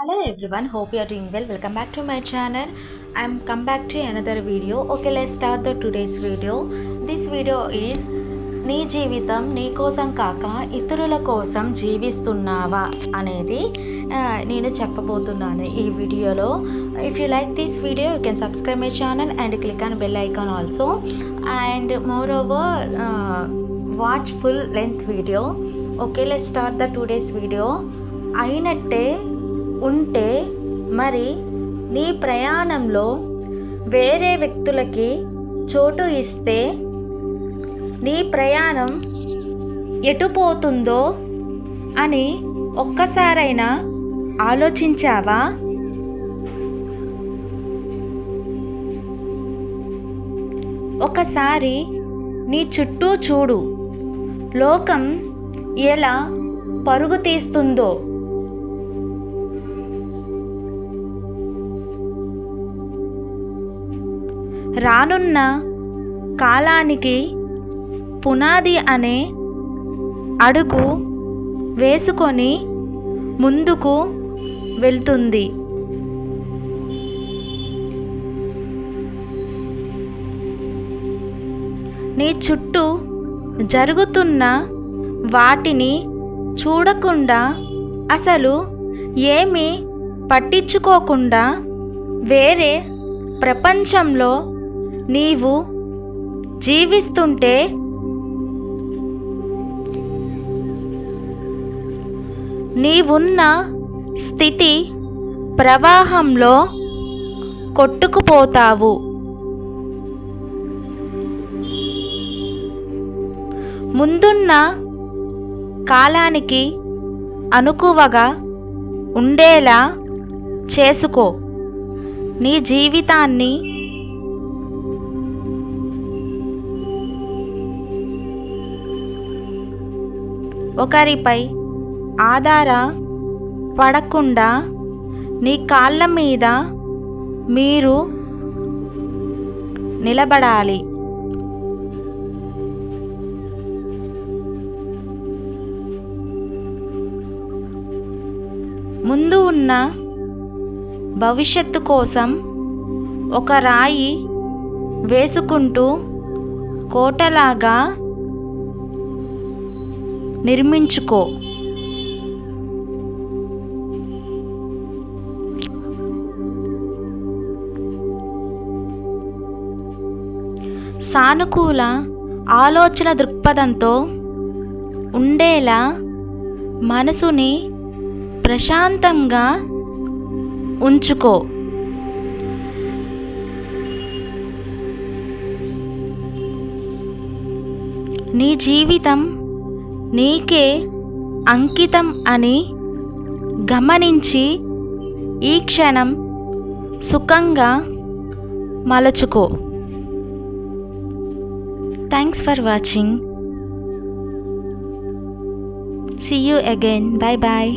Hello everyone, hope you are doing well. Welcome back to my channel. I'm come back to another video. Okay, let's start the today's video. This video is నీ జీవితం నీ కోసం కాక ఇతరుల కోసం జీవిస్తున్నావా అనేది నేను చెప్పబోతున్నాను ఈ వీడియోలో. If you like this video you can subscribe my channel and click on bell icon also and more over watch full length video. Okay, let's start the today's video. అయినట్టే ఉంటే మరి నీ ప్రయాణంలో వేరే వ్యక్తులకి చోటు ఇస్తే నీ ప్రయాణం ఎటుపోతుందో అని ఒక్కసారైనా ఆలోచించావా? ఒకసారి నీ చుట్టూ చూడు, లోకం ఎలా పరుగు తీస్తుందో. రానున్న కాలానికి పునాది అనే అడుగు వేసుకొని ముందుకు వెళ్తుంది. నీ చుట్టూ జరుగుతున్న వాటిని చూడకుండా, అసలు ఏమీ పట్టించుకోకుండా వేరే ప్రపంచంలో నీవు జీవిస్తుంటే నీవున్న స్థితి ప్రవాహంలో కొట్టుకుపోతావు. ముందున్న కాలానికి అనుకువగా ఉండేలా చేసుకో నీ జీవితాన్ని. ఒకరిపై ఆధార పడకుండా నీ కాళ్ళ మీద మీరు నిలబడాలి. ముందు ఉన్న భవిష్యత్తు కోసం ఒక రాయి వేసుకుంటూ కోటలాగా నిర్మించుకో. సానుకూల ఆలోచన దృక్పథంతో ఉండేలా మనసుని ప్రశాంతంగా ఉంచుకో. నీ జీవితం నీకే అంకితం అని గమనించి ఈ క్షణం సుఖంగా మలచుకో. Thanks for watching. See you again. Bye bye.